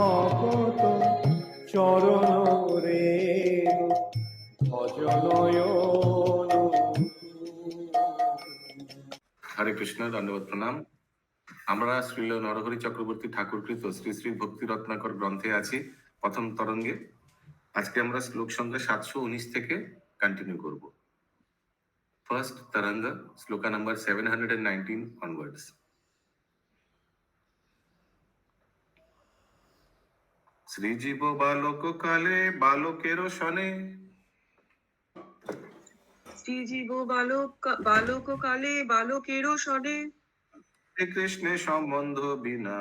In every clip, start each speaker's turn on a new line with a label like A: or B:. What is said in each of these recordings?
A: ভকত চরণ রেণু ভজনয়ন।
B: হরে কৃষ্ণ, দণ্ডবত প্রণাম। আমরা শ্রীল নরহরি চক্রবর্তী ঠাকুরকৃত শ্রী শ্রী ভক্তি রত্নাকর গ্রন্থে আছি প্রথম তরঙ্গে। আজকে আমরা শ্লোক সংখ্যা 719 থেকে কন্টিনিউ করব। ফার্স্ট তরঙ্গ, শ্লোকা নাম্বার 719 অনওয়ার্ডস। শ্রীজীব বালক কালে বালকের সনে,
C: শ্রীজীব বালক কালে বালকেরও সনে,
B: শ্রীকৃষ্ণে সম্বন্ধ বিনা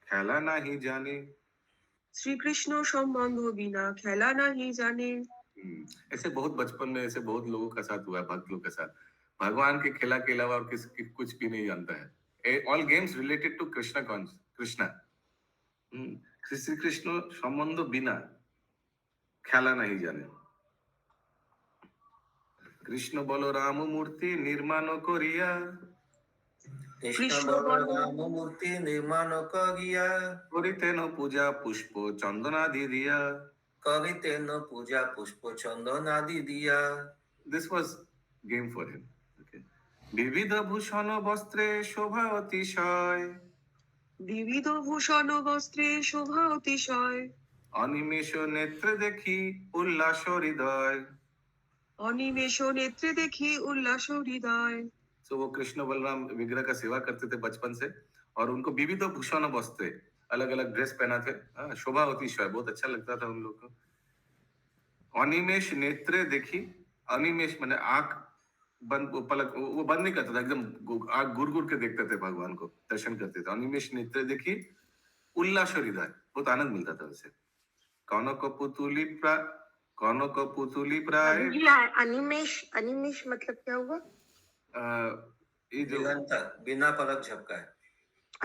B: খেলা নাহি জানে।
C: श्रीकृष्ण संबंध बिना खेला नहीं जाने।
B: ऐसे बहुत बचपन में ऐसे बहुत लोगों के साथ हुआ है, भक्त लोग के साथ। भगवान के खेला के अलावा और किसी कुछ भी नहीं जानता है। All games related to Krishna Krishna. Shri Krishna संबंध बिना खेला नहीं जाने। कृष्ण बलराम मूर्ति निर्माण करिया,
C: कृष्ण
D: बलराम मूर्ति निर्माण करिया,
B: करितेन पूजा पुष्प चंदनादि दिया।
D: करितेन पूजा पुष्प चंदनादि दिया।
B: This was game for him. Okay. विविध भूषण वस्त्रे शोभा अतिशय,
C: विविध भूषण वस्त्रे शोभा अतिशय,
B: अनिमेष नेत्र देखी उल्लास हृदय।
C: अनिमेष नेत्रे देखी उल्लास हृदय।
B: तो वो कृष्ण बलराम विग्रह का सेवा करते थे बचपन से, और उनको विविध भूषण वस्त्रे, अलग अलग ड्रेस पहना थे। शोभा अतिशय, बहुत अच्छा लगता था उन लोग को। अनिमेष नेत्रे देखी, अनिमेष माने आंख बंद, पलक वो बंद नहीं करता था, एकदम आंख घूर घूर के देखते थे भगवान को, दर्शन करते थे। अनिमेष नेत्रे देखी उल्लास हृदय, बहुत आनंद मिलता था उसे। कनक पुतुली प्राय।
E: अनिमेष, अनिमेष मतलब क्या हुआ?
B: ये जो
D: निरंतर बिना पलक झपकाए,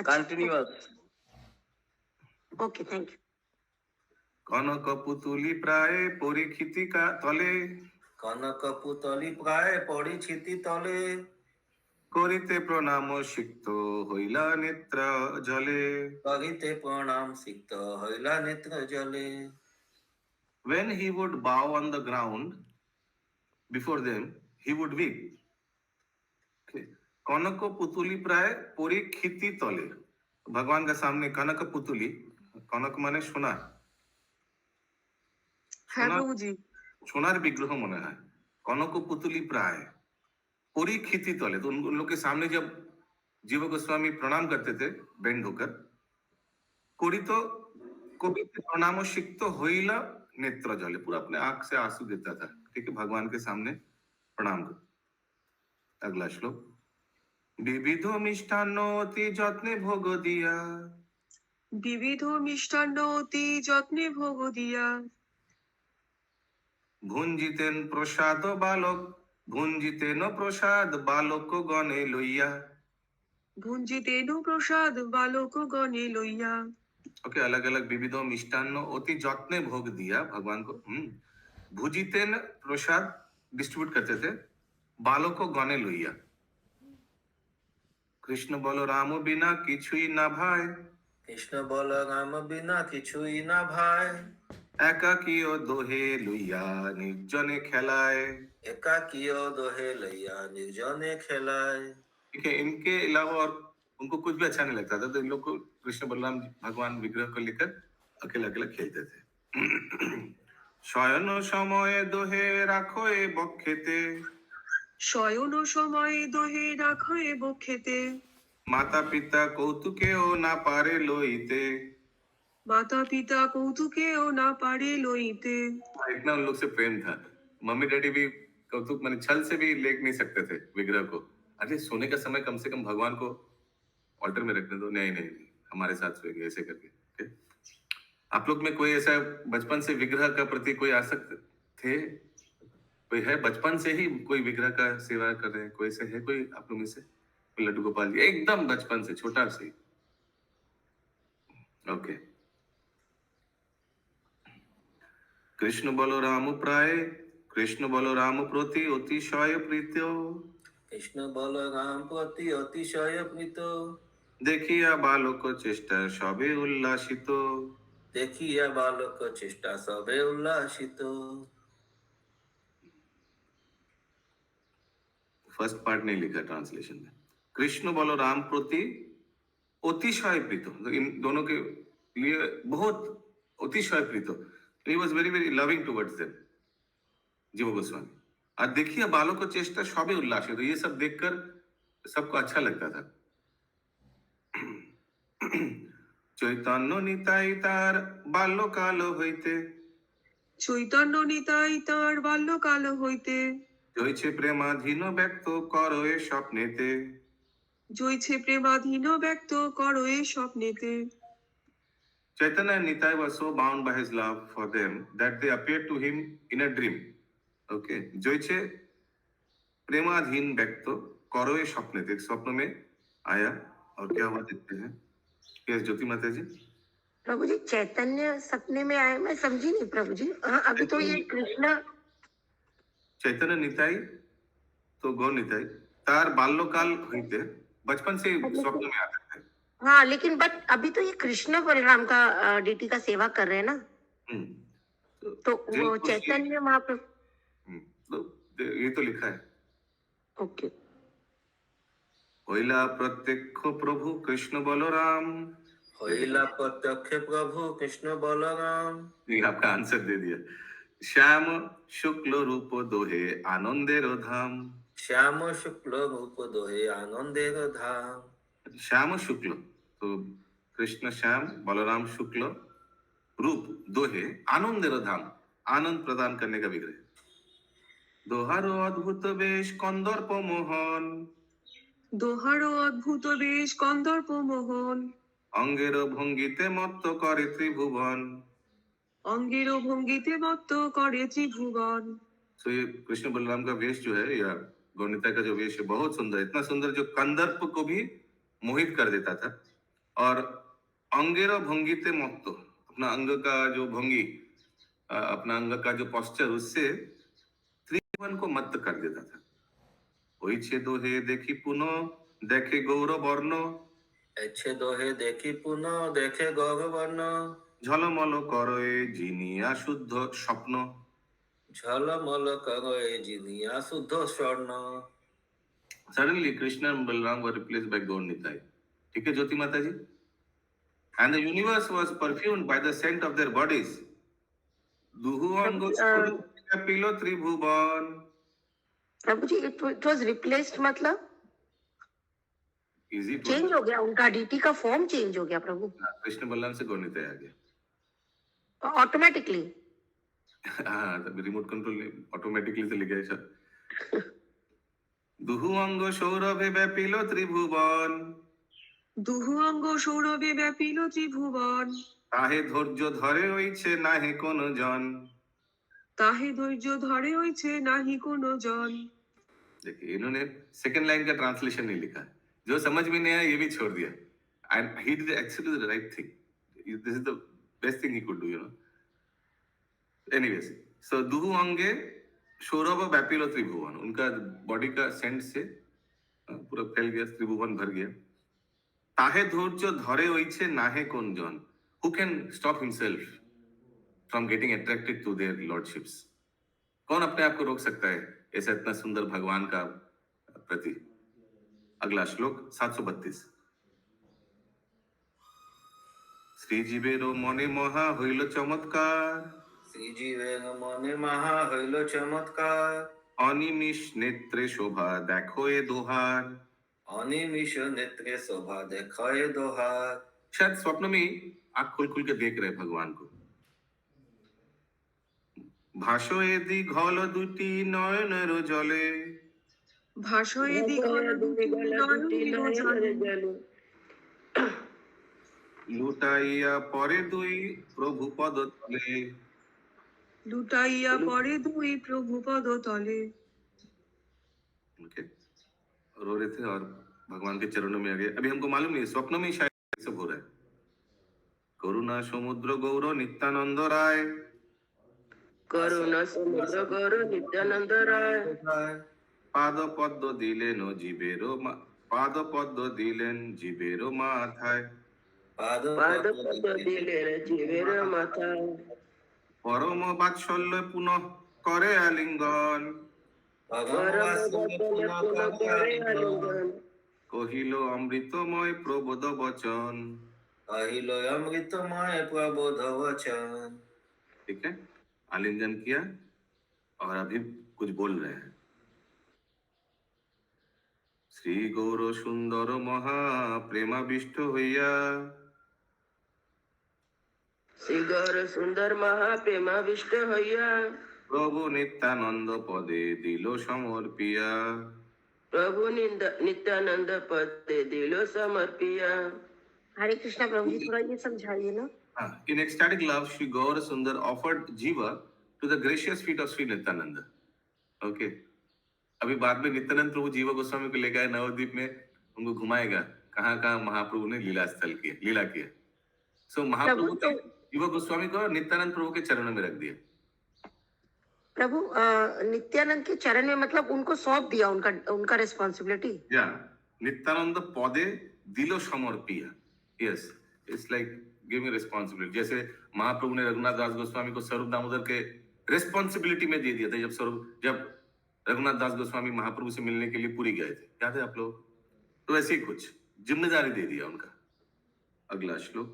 E: कंटिन्यूअस। Okay, thank you.
B: कनक पुतुली प्राय परीक्षिति का तले,
D: कनक पुतली प्राय पड़ी छिति तले,
B: करिते प्रणाम सिक्त हইলা नेत्र जले।
D: करिते प्रणाम सिक्त हइला नेत्र जले।
B: When he would bow on the ground before them, he would weep. Okay. कनक पुतुली प्राय परीक्षिति तले, भगवान के सामने कनक पुतुली, कनक माने सोना,
C: है प्रभुजी।
B: सोनार विग्रह मने है। कनक पुतुली प्राय परीक्षिति तले, तो उन लोग के सामने जब जीव गोस्वामी प्रणाम करते थे बेंड होकर, कोड़ी तो कविते प्रणाम सिक्त हইলা नेत्र जले, पूरा अपने आंख से आंसू देता था। ठीक है, भगवान के सामने प्रणाम कर। अगला श्लोक, विविध मिष्टान्न अति যত্নে ভোগ দিয়া,
C: विविध मिष्टान्न अति যত্নে ভোগ দিয়া,
B: ভুঞ্জিতেন প্রসাদ বালক, ভুঞ্জিতেন প্রসাদ বালক গণে লইয়া।
C: ভুঞ্জিতেন প্রসাদ বালক গণে লইয়া।
B: ओके, अलग अलग विविध मिष्टान्न अति যত্নে भोग दिया भगवान को। भुजितेन प्रसाद डिस्ट्रीब्यूट करते थे, बालक को गणे लइया। कृष्ण बलराम बिना किछुई ना भाई,
D: कृष्ण बलराम बिना किछुई ना भाई।
B: एकाकीय दोहे लइया निर्जने खेलाए।
D: एकाकीय दोहे लैया निर्जने खेलाए।
B: ठीक है, इनके अलावा और उनको कुछ भी अच्छा नहीं लगता था, तो इन लोग को कृष्ण बलराम भगवान विग्रह को लेकर अकेले अकेले खेलते थे। शयन समय दोहे राखो ए बक्षेते,
C: শয়ন সময় দোহে রাখো এ বক্ষেতে,
B: माता पिता कौतुकेও না পারে লইতে।
C: माता पिता कौतुकेও না पारे लइते।
B: इतना उन लोग से प्रेम था, मम्मी डैडी भी कौतुक माने छल से भी लेक नहीं सकते थे विग्रह को। अरे सोने का समय कम से कम भगवान को ऑल्टर में रखने दो। नहीं नहीं नहीं, हमारे साथ सोएंगे ऐसे करके। okay? आप लोग में कोई ऐसा बचपन से विग्रह का प्रति कोई आसक्त थे? कोई है बचपन से ही कोई विग्रह का सेवा कर रहे हैं? कोई से है कोई आप लोग में से? लड्डू गोपाल जी एकदम बचपन से, छोटा से। ओके, कृष्ण बलराम प्राय, कृष्ण बलराम प्रति अतिशय प्रीत,
D: कृष्ण बलराम प्रति अतिशय प्रीत।
B: দেখিয়া বালক চেষ্টা সবে উল্লাসিত।
D: দেখিয়া বালক চেষ্টা সবে উল্লাসিত।
B: फर्स्ट पार्ट नहीं लिखा ट्रांसलेशन में। कृष्ण बोलो राम प्रति अतिशय प्रीत, तो इन दोनों के लिए बहुत अतिशय प्रीत, he was very very loving towards them, Jiva Goswami. और देखिए बालों को चेष्टा सभी उल्लासित, तो ये सब देखकर सबको अच्छा लगता था। চৈতন্য নিতাই তার বাল্যকাল হইতে,
C: চৈতন্য নিতাই তার বাল্যকাল হইতে,
B: জয়ছে প্রেমাধীন ব্যক্ত করো এ স্বপ্নেতে।
C: জয়ছে প্রেমাধীন ব্যক্ত করো এ স্বপ্নেতে।
B: Chaitanya and Nitai were so bound by his love for them that they appeared to him in a dream. Okay, জয়ছে प्रेमाधीन व्यक्त करो ए स्वप्नेते, स्वप्न में आया और क्या हुआ देखते हैं। यस ज्योति माता जी।
E: प्रभु जी चैतन्य सपने में आए, मैं समझी नहीं प्रभु जी। हाँ, अभी तो ये कृष्ण
B: चैतन्य निताई तो गौ निताई तार बाल्यकाल हईते, बचपन से स्वप्न में आते थे।
E: हाँ, लेकिन बट अभी तो ये कृष्ण बलराम का डीटी का सेवा कर रहे हैं ना, तो वो
B: जिनको
E: चैतन्य महाप्रभु।
B: तो ये तो लिखा है।
E: ओके,
B: হইলা প্রত্যক্ষ প্রভু কৃষ্ণ বলরাম।
D: হইলা প্রত্যক্ষ প্রভু কৃষ্ণ বলরাম।
B: ये आपका आंसर दे दिया। श्याम शुक्ल रूप दोहे आनंदेर धाम।
D: শ্যাম শুক্ল রূপ দোহে আনন্দের ধাম।
B: श्याम शुक्ल, तो कृष्ण श्याम बलराम शुक्ल रूप दोहे आनंदेर धाम, आनंद प्रदान करने का विग्रह। दोहारो अद्भुत वेश कंदर्प मोहन,
C: দোহারো অদ্ভুত বেশ কন্দর্প মোহন,
B: अंगेर भंगिते मत्त करे त्रिभुवन।
C: অঙ্গের ভঙ্গিতে মত্ত করে ত্রিভুবন।
B: तो ये कृष्ण बलराम का वेश जो है, या गौनिता का जो वेश है, बहुत सुंदर, इतना सुंदर जो कंदर्प को भी मोहित कर देता था। और अंगेर भंगिते मत्त, अपना अंग का जो भंगी, अपना अंग का जो पोस्चर, उससे त्रिभुवन को मत्त कर देता था। হইছে দোহে দেখি পুনঃ দেখে গৌরবর্ণ,
D: এছে দোহে দেখি পুনঃ দেখে গৌরবর্ণ।
B: ঝলমল করয়ে জিনিয়া শুদ্ধ স্বপ্ন।
D: ঝলমল করে জিনিয়া শুদ্ধ স্বর্ণ।
B: Suddenly Krishna and Balaram were replaced by Gaur Nitai. ठीक है ज्योति माता जी? And the universe was perfumed by the scent of their bodies. दुहु अंग पिलो त्रिभुवन।
E: प्रभु जी इट वाज रिप्लेस्ड मतलब
B: Easy to
E: चेंज हो गया, उनका डीटी का फॉर्म चेंज हो गया प्रभु,
B: कृष्ण बलराम से गौर निताई आ गया।
E: ऑटोमेटिकली।
B: हाँ, रिमोट कंट्रोल ऑटोमेटिकली से लिखा है सर। दुहु अंग सौरभे व्यापिलो त्रिभुवन,
C: দুহু অঙ্গ সৌরভে ব্যাপিল ত্রিভুবন,
B: তাহে ধৈর্য ধরে হইছে নাহে কোন জন।
C: তাহে ধৈর্য ধরে হইছে নাহি কোনো জন।
B: देखिए इन्होंने सेकंड लाइन का ट्रांसलेशन नहीं लिखा, जो समझ में नहीं आया ये भी छोड़ दिया। And he did actually the right thing, this is the best thing he could do, you know. Anyways, so दुहु अंगे सौरभ व्यापिलो त्रिभुवन, उनका बॉडी का सेंट से पूरा फैल गया, त्रिभुवन भर गया। ताहे धैर्य धरे होइछे नाहे कोन जन, who can stop himself from getting attracted to their lordships. कौन अपने आप को रोक सकता है ऐसा इतना सुंदर भगवान का प्रति। अगला श्लोक 732। श्रीजीवेरो मने महा हইল चमत्कार,
D: শ্রীজীবের মনে মহা হইল চমৎকার।
B: অনিমিষ নেত্রে শোভা দেখো এ দোহার।
D: অনিমিষ নেত্রে শোভা দেখায় দোহার।
B: शायद स्वप्न में ही आंख खोल खोल के देख रहे हैं भगवान को। भाषो एदि घल दुटी नयनेर जले,
C: ভাষয়ে দ্বিগল দুটি নয়নেরও জলে,
B: লুটাইয়া পরে দুই প্রভু পদ তলে।
C: লুটাইয়া পরে দুই প্রভু পদ তলে।
B: ओके, रो रहे थे और भगवान के चरणों में आ गए। अभी हमको मालूम नहीं, स्वप्न में ही शायद सब हो रहा है। करुणा समुद्र गौर नित्यानंद राय,
E: करुणा समुद्र गौर नित्यानंद राय।
B: पाद पद्म दिलेन जीवेरो पाद पद्म दिलेन जीवेरो माथाय।
D: পাদ
E: পাদ পদ দিলের জীবের মাথা
B: পরম বাৎসল্য পুনঃ করে আলিঙ্গন
E: পরম বচনে পুন করে আলিঙ্গন
B: কহিল অমৃতময় প্রবোধ বচন।
D: कहिल अमृतमय प्रबोध वचन।
B: ठीक है, आलिंगन किया और अभी कुछ बोल रहे हैं। श्री गौर सुंदर महा प्रेमाविष्ट হইয়া
E: শ্রী গৌর সুন্দর মহাপ্রেমাবিষ্ট হইয়া
B: প্রভু নিত্যানন্দ পদে দিল সমর্পিয়া।
E: प्रभु नित्यानंद पद दिलो समर्पिया। हरे कृष्णा प्रभु जी, थोड़ा ये समझाइए ना।
B: In ecstatic love, Sri Gaura Sundar offered Jiva to the gracious feet of Sri Nityananda. Okay. अभी बाद में नित्यानंद प्रभु जीवा गोस्वामी को लेकर आए नवद्वीप में, उनको घुमाएगा कहाँ कहाँ महाप्रभु ने लीला स्थल किए, लीला किया। सो महाप्रभु ने जीवा गोस्वामी को नित्यानंद प्रभु के चरणों में रख दिया।
E: प्रभु नित्यानंद के चरण में मतलब उनको सौंप दिया, उनका रिस्पॉन्सिबिलिटी।
B: या नित्यानंद पदे दिलो समर्पिया। Yes, it's like giving responsibility. जैसे महाप्रभु ने रघुनाथ दास गोस्वामी को स्वरूप दामोदर के रिस्पॉन्सिबिलिटी में दे दिया था जब रघुनाथ दास गोस्वामी महाप्रभु से मिलने के लिए पुरी गए थे, याद है आप लोग? तो वैसे ही कुछ जिम्मेदारी दे दिया उनका। अगला श्लोक।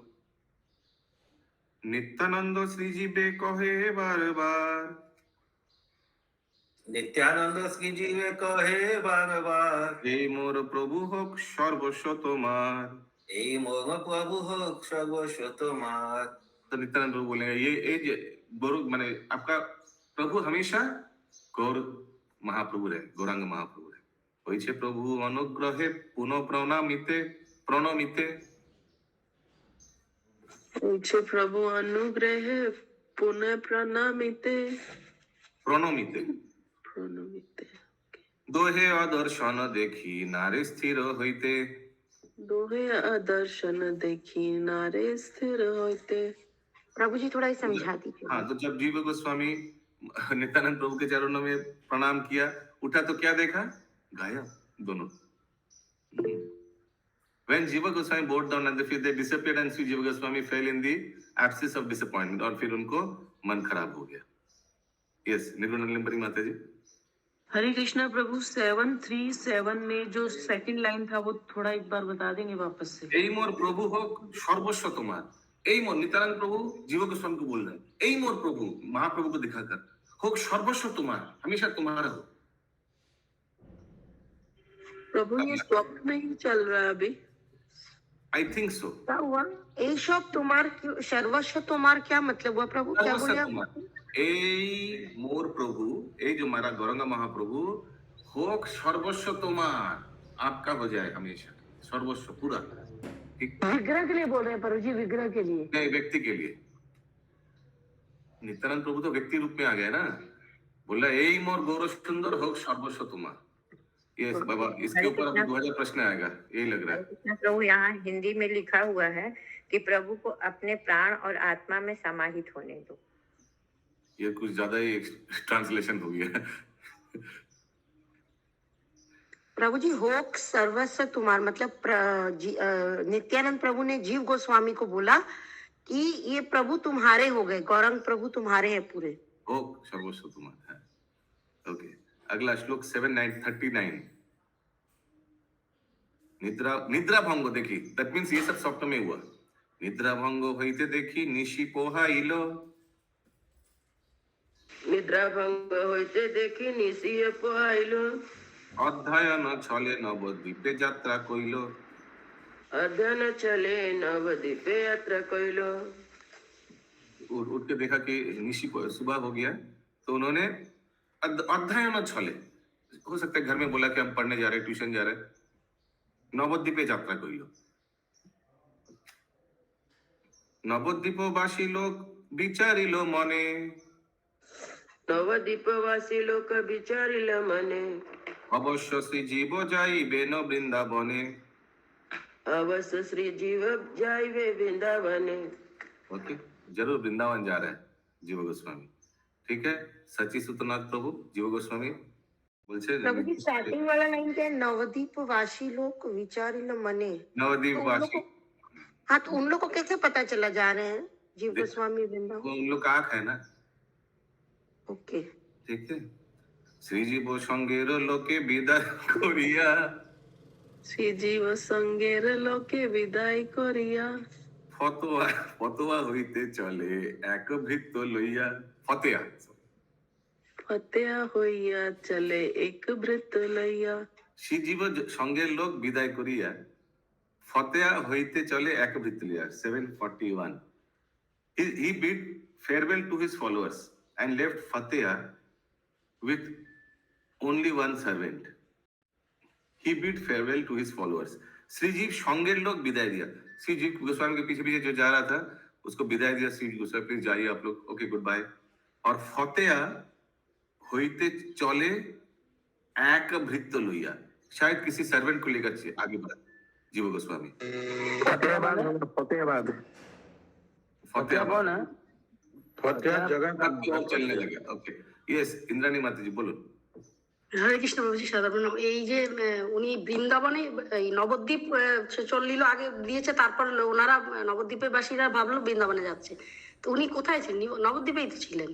B: नित्यानंद श्री जी बे कहे बार बार
D: नित्यानंद श्री जी वे कहे बार बार
B: हे मोर प्रभु होक सर्वस्व तुम्हार।
D: हे मोर प्रभु हो सर्वस्व तुम्हार।
B: तो नित्यानंद प्रभु बोलेंगे ये गौर माने आपका प्रभु हमेशा गौर महाप्रभु रहे, गौरांग महाप्रभु रहे। होइछे प्रभु अनुग्रहे पुनः प्रणामिते प्रणमिते।
E: होइछे प्रभु अनुग्रहे पुनः प्रणामिते
B: प्रणमिते।
E: प्रणमिते।
B: दोहे अदर्शन देखी नारे स्थिर होइते।
E: दोहे अदर्शन देखी नारे स्थिर होइते। प्रभु जी थोड़ा ही समझा दीजिए।
B: हाँ, तो जब जीव गोस्वामी नित्यानंद प्रभु के चरणों में प्रणाम किया, उठा तो क्या देखा? गायब दोनों। When Jiva Goswami bowed down and they disappeared and Sri Jiva Goswami fell in the abscess of disappointment, और फिर उनको मन खराब हो गया। Yes, निर्गुण माता जी।
F: हरे कृष्णा प्रभु 737 में जो सेकंड लाइन था वो थोड़ा एक बार बता देंगे वापस से।
B: এই মোর প্রভু হোক সর্বস্ব তোমার। এই মোর नित्यानंद प्रभु जीव गोस्वामी को बोल रहे हैं, এই मोर प्रभु महाप्रभु को दिखाकर होक सर्वस्व तुम्हार, हमेशा तुम्हारा हो।
E: प्रभु ये स्वप्न में ही चल रहा है अभी।
B: I think so.
E: क्या हुआ? এই সব তোমার सर्वस्व तुम्हार क्या मतलब हुआ प्रभु? क्या बोले आप?
B: এই मोर प्रभु, এই जो हमारा गौरंगा महाप्रभु होक सर्वस्व तुम्हार, आपका हो जाए हमेशा सर्वस्व पूरा।
E: विग्रह के लिए बोल रहे हैं प्रभु जी, विग्रह के लिए
B: नहीं, व्यक्ति के लिए। नित्यानंद प्रभु तो व्यक्ति रूप में आ गए ना, बोला यही मोर गौर सुंदर होक सर्वस्व तुम्हार। ये बाबा इसके ऊपर अभी 2000 प्रश्न आएगा, यही लग रहा है।
G: प्रभु यहाँ हिंदी में लिखा हुआ है कि प्रभु को अपने प्राण और आत्मा में समाहित होने दो।
B: ये कुछ ज्यादा ही ट्रांसलेशन हो गया।
E: प्रभु जी होक सर्वस्व तुम्हार मतलब नित्यानंद प्रभु ने जीव गोस्वामी को बोला कि ये प्रभु तुम्हारे हो गए, गौरंग प्रभु तुम्हारे हैं पूरे।
B: होक सर्वस्व तुम्हारा है। ओके, अगला श्लोक 739। निद्रा भंग देखी, दैट मींस ये सब स्वप्न में हुआ। निद्रा भंग होइते देखी निशी पोहाइलो।
E: निद्रा भंग होइते देखी निशी पोहाइलो।
B: अध्ययन छले नवद्वीपे यात्रा कइलो।
E: अध्ययन चले नवद्वीपे यात्रा कइलो।
B: उठ के देखा कि निशी सुबह हो गया, तो उन्होंने अध्ययन छले, हो सकता है घर में बोला कि हम पढ़ने जा रहे, ट्यूशन जा रहे, नवद्वीपे यात्रा कइलो। नवद्वीपवासी लोग विचारिलो मने।
E: नवद्वीपवासी लोग विचारिलो मने।
B: अवश्य श्री जीव जाइबे न वृंदावने।
E: अवश्य श्री जीव जाइबे वृंदावने।
B: ओके, जरूर वृंदावन जा रहा है जीव गोस्वामी। ठीक है, सची सुतनाथ प्रभु जीव गोस्वामी बोलছে
E: प्रभु की स्टार्टिंग वाला लाइन क्या है? नवद्वीपवासी लोग विचारिलो मने।
B: नवद्वीपवासी,
E: हाँ, तो उन लोग को कैसे पता चला जा रहे हैं जीव
B: देख-
E: गोस्वामी वृंदावन?
B: वो उन लोग का आंख है ना,
E: ओके।
B: ठीक है। শ্রীজীব সঙ্গের লোকে বিদায় করিয়া
F: শ্রীজীব সঙ্গের লোকে বিদায় করিয়া
B: ফতোয়া ফতোয়া হইতে চলে এক ভৃত্য লইয়া ফতেয়া
F: ফতেয়া হইয়া চলে এক বৃত্ত লইয়া।
B: শ্রীজীব সঙ্গের লোক বিদায় করিয়া ফতেয়া হইতে চলে এক ভৃত্য লইয়া 741 he bid farewell to his followers and left Fateha with only one servant. He bid farewell to his followers. श्रीजीव संगेर लोग विदाय दिया। श्रीजीव गोस्वामी के पीछे पीछे जो जा रहा था उसको विदाय दिया। श्री गोस्वामी प्लीज जाइए आप लोग, ओके गुड बाय। और फतेहा होइते चले एक भृत्य लइया, शायद किसी सर्वेंट को लेकर आगे बढ़ा जीव गोस्वामी।
H: फतेहाबाद
B: फतेहाबाद
H: ना फतेहा जगह का
B: अब चलने लगे। ओके यस, इंद्राणी माता जी बोलो।
E: হরে কৃষ্ণ প্রভুজি সাধারণ এই যে উনি বৃন্দাবনে এই নবদ্বীপ চললিল আগে দিয়েছে, তারপর ওনারা নবদ্বীপের বাসীরা ভাবলো বৃন্দাবনে যাচ্ছে, তো উনি কোথায় ছিলেন? নবদ্বীপেই তো ছিলেন।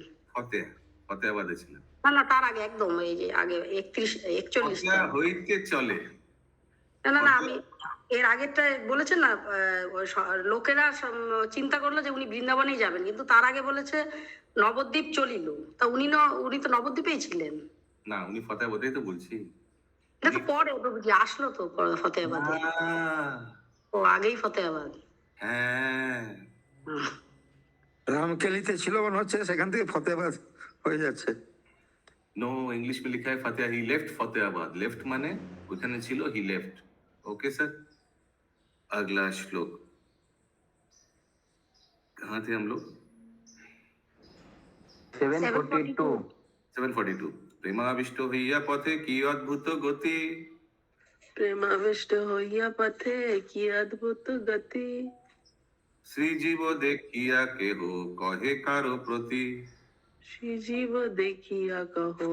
B: ফতেহাবাদে ছিলেন
E: না না, তার আগে একদম এই যে আগে 41
B: ফতেহা হইতে চলে।
E: না না না, আমি এর আগেরটা বলেছেন না, লোকেরা চিন্তা করলো যে উনি বৃন্দাবনেই যাবেন, কিন্তু তার আগে বলেছে নবদ্বীপ চলিল, তা উনি তো নবদ্বীপেই ছিলেন
B: না, উনি ফতেহাবাদেই তো বলছি।
E: এটা তো পরে প্রভুজি আসলো তো ফতেহাবাদে। ও আগেই ফতেহাবাদ।
B: হ্যাঁ
H: রামকেলিতে ছিল মনে হচ্ছে, সেখান থেকে ফতেহাবাদ হয়ে যাচ্ছে।
B: नो, इंग्लिश में लिखा है फतेहा, ही लेफ्ट फतेहाबाद। लेफ्ट माने ওখানে ছিল, ही लेफ्ट। ओके सर, अगला श्लोक कहाँ थे हम लोग? 742 প্রেমাবিষ্ট হইয়া পথে কি অদ্ভুত গতি।
F: প্রেমাবিষ্ট হইয়া পথে কি অদ্ভুত গতি।
B: শ্রীজীব দেখিয়া কেহ কহে কারো প্রতি।
F: শ্রীজীব দেখিয়া কहो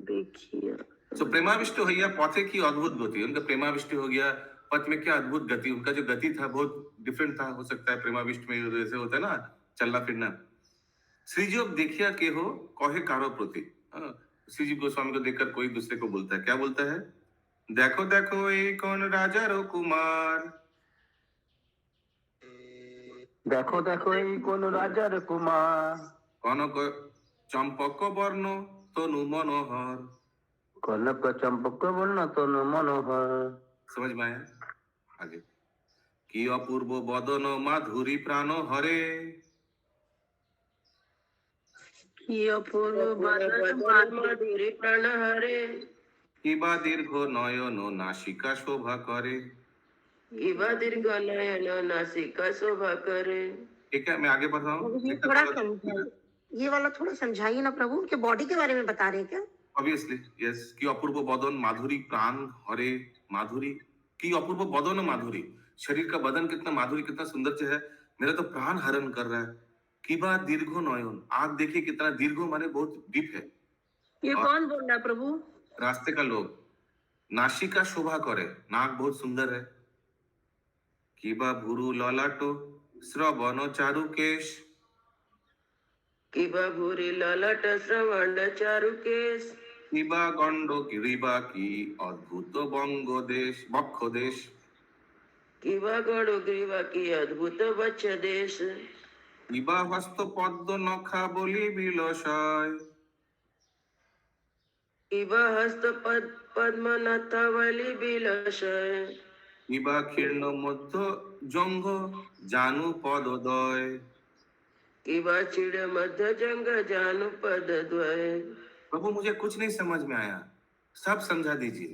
F: देखिया।
B: तो प्रेमाविष्ट हो गया पथे की अद्भुत गति, उनका प्रेमाविष्ट हो गया पथ में, क्या अद्भुत गति। उनका जो गति था बहुत डिफरेंट था, हो सकता है प्रेमाविष्ट में जैसे होता है ना चलना फिरना। श्रीजीव देखिया के हो कहे कारो प्रति। श्रीजीव गोस्वामी को देखकर कोई दूसरे को बोलता है, क्या बोलता है? देखो देखो ये कौन राजा रो कुमार।
H: দেখো দেখো এই কোন রাজার কুমার,
B: কনক চম্পক বর্ণ তনু মনোহর।
H: কনক চম্পক বর্ণ তনু মনোহর।
B: समझ में आया? आगे কি অপূর্ব বদন মাধুরী প্রাণ হরে।
F: কি অপূর্ব বদন মাধুরী প্রাণ হরে।
B: কিবা দীর্ঘ নয়ন নাসিকা শোভা করে।
F: কিবা দীর্ঘ নয়ন নাসিকা শোভা করে।
B: ठीक है, मैं आगे बढ़ रहा हूँ।
E: ये थोड़ा समझाइए, ये वाला थोड़ा समझाइए ना प्रभु, उनके बॉडी के बारे में बता रहे हैं क्या?
B: ऑब्वियसली यस, की अपूर्व बदन माधुरी प्राण हरे। माधुरी की अपूर्व बदन माधुरी, शरीर का बदन कितना माधुरी, कितना सुंदर से है, मेरा तो प्राण हरण कर रहा है। किबा दीर्घ नयन, आग देखिए कितना दीर्घ माने बहुत डीप है।
F: ये कौन बोल रहा है प्रभु?
B: रास्ते का लोग। नासिका शोभा करे, नाक बहुत सुंदर है। किबा भुरु ललाटो श्रवण चारुकेश।
F: किबा भूरी ललाट श्रवण चारुकेश।
B: किबा गंड गिरिबा की अद्भुत बंग देश बक्ष देश।
F: किबा गड़ो ग्रीवा की अद्भुत बच्च देश।
B: কিবা হস্ত পদ্ম নখা বলি বিলসয়।
F: কিবা হস্ত পদ্ম নথাবলি বিলসয়।
B: কিবা ক্ষীর্ণ মধ্য জঙ্গ জানু পদদয়।
F: किबा चिड़ मध्य जंग जानू पद द्वय।
B: प्रभु मुझे कुछ नहीं समझ में आया, सब समझा दीजिए।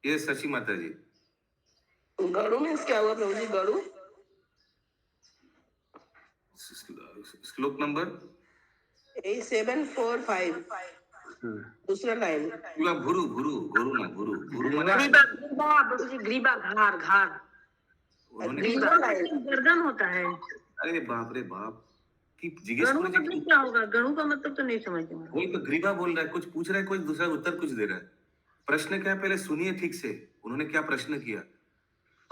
B: ये शशि माता जी।
F: गड़ू मीन्स क्या हुआ प्रभु जी? गड़ू
B: श्लोक नंबर
F: 745 दूसरा लाइन।
B: किबा भुरु भुरु गुरु ना भुरु भुरु माने
E: ग्रीबा प्रभु जी, ग्रीबा घार घार।
B: उन्होंने
F: गर्दन होता है।
B: अरे बाप रे बाप, कि जिज्ञेस
F: गणु का मतलब क्या होगा? गणु का मतलब तो नहीं समझ में।
B: वही तो ग्रीवा बोल रहा है, कुछ पूछ रहा है, कोई दूसरा उत्तर कुछ दे रहा है। प्रश्न क्या है पहले सुनिए ठीक से, उन्होंने क्या प्रश्न किया?